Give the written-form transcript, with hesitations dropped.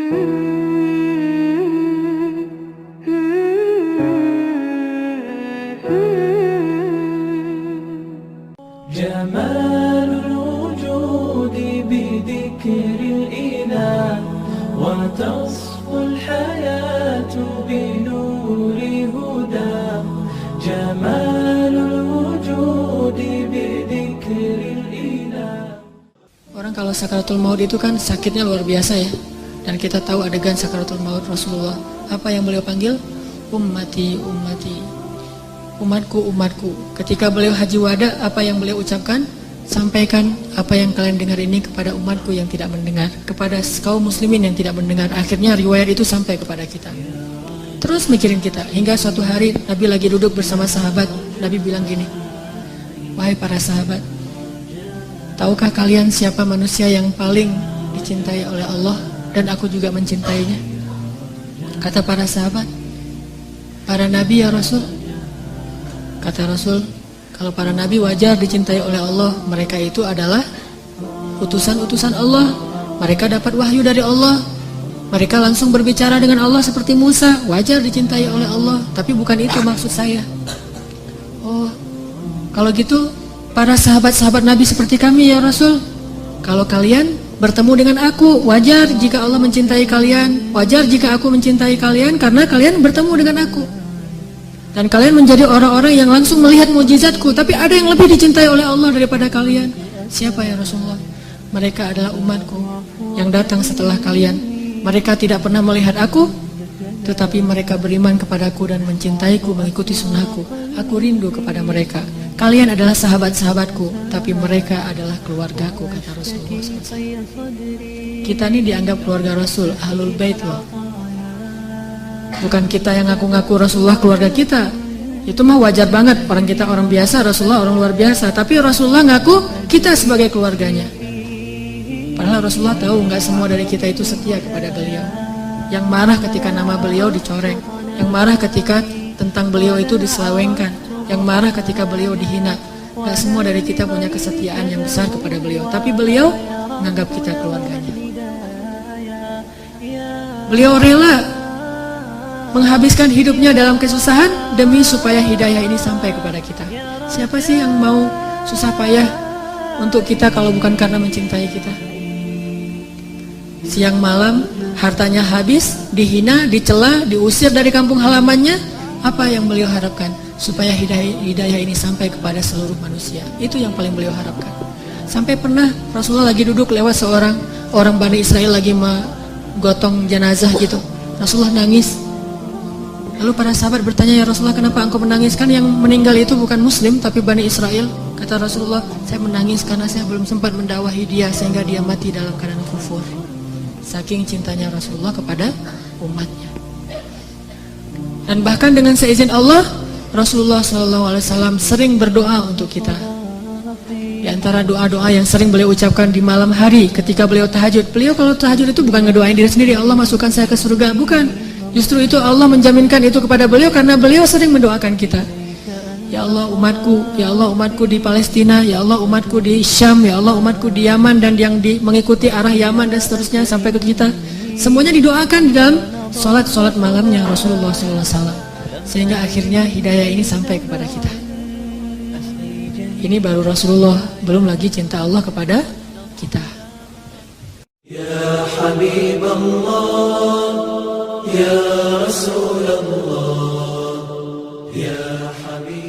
جمال الوجود بذكر الإله وتصفو الحياة بنور هدى جمال الوجود بذكر الإله. Orang kalau sakaratul maut itu kan sakitnya luar biasa ya. Dan kita tahu adegan sakaratul maut Rasulullah. Apa yang beliau panggil? Ummati, ummati. Umatku, umatku. Ketika beliau haji wada, apa yang beliau ucapkan? Sampaikan apa yang kalian dengar ini kepada umatku yang tidak mendengar, kepada kaum muslimin yang tidak mendengar. Akhirnya riwayat itu sampai kepada kita. Terus mikirin kita, hingga suatu hari Nabi lagi duduk bersama sahabat. Nabi bilang gini, wahai para sahabat, tahukah kalian siapa manusia yang paling dicintai oleh Allah dan aku juga mencintainya? Kata para sahabat, para nabi ya Rasul. Kata Rasul, kalau para nabi wajar dicintai oleh Allah, mereka itu adalah utusan-utusan Allah. Mereka dapat wahyu dari Allah. Mereka langsung berbicara dengan Allah seperti Musa, wajar dicintai oleh Allah. Tapi bukan itu maksud saya. Oh, kalau gitu para sahabat-sahabat Nabi seperti kami ya Rasul. Kalau kalian bertemu dengan aku, wajar jika Allah mencintai kalian. Wajar jika aku mencintai kalian karena kalian bertemu dengan aku. Dan kalian menjadi orang-orang yang langsung melihat mukjizatku. Tapi ada yang lebih dicintai oleh Allah daripada kalian. Siapa ya Rasulullah? Mereka adalah umatku yang datang setelah kalian. Mereka tidak pernah melihat aku, tetapi mereka beriman kepadaku dan mencintaiku, mengikuti sunnahku. Aku rindu kepada mereka. Kalian adalah sahabat-sahabatku, tapi mereka adalah keluargaku, kata Rasulullah SAW. Kita ini dianggap keluarga Rasul, Ahlul Bait loh. Bukan kita yang ngaku-ngaku Rasulullah keluarga kita. Itu mah wajar banget, orang kita orang biasa, Rasulullah orang luar biasa. Tapi Rasulullah ngaku kita sebagai keluarganya. Padahal Rasulullah tahu nggak semua dari kita itu setia kepada beliau. Yang marah ketika nama beliau dicoreng, yang marah ketika tentang beliau itu diselewengkan, yang marah ketika beliau dihina. Nggak semua dari kita punya kesetiaan yang besar kepada beliau. Tapi beliau menganggap kita keluarganya. Beliau rela menghabiskan hidupnya dalam kesusahan demi supaya hidayah ini sampai kepada kita. Siapa sih yang mau susah payah untuk kita kalau bukan karena mencintai kita? Siang malam hartanya habis, dihina, dicela, diusir dari kampung halamannya. Apa yang beliau harapkan? Supaya hidayah ini sampai kepada seluruh manusia. Itu yang paling beliau harapkan. Sampai pernah Rasulullah lagi duduk lewat seorang orang Bani Israel lagi menggotong jenazah gitu. Rasulullah nangis. Lalu para sahabat bertanya, ya Rasulullah, kenapa engkau menangis? Kan yang meninggal itu bukan muslim tapi Bani Israel. Kata Rasulullah, saya menangis karena saya belum sempat mendakwahi dia sehingga dia mati dalam keadaan kufur. Saking cintanya Rasulullah kepada umatnya. Dan bahkan dengan seizin Allah, Rasulullah SAW sering berdoa untuk kita. Di antara doa-doa yang sering beliau ucapkan di malam hari ketika beliau tahajud. Beliau kalau tahajud itu bukan ngedoain diri sendiri, Allah masukkan saya ke surga, bukan. Justru itu Allah menjaminkan itu kepada beliau karena beliau sering mendoakan kita. Ya Allah umatku di Palestina, ya Allah umatku di Syam, ya Allah umatku di Yaman dan yang mengikuti arah Yaman dan seterusnya sampai ke kita. Semuanya didoakan di dalam solat malamnya Rasulullah SAW. Sehingga akhirnya hidayah ini sampai kepada kita. Ini baru Rasulullah, belum lagi cinta Allah kepada kita. Ya Habibullah, Ya Rasulullah, Ya Habib.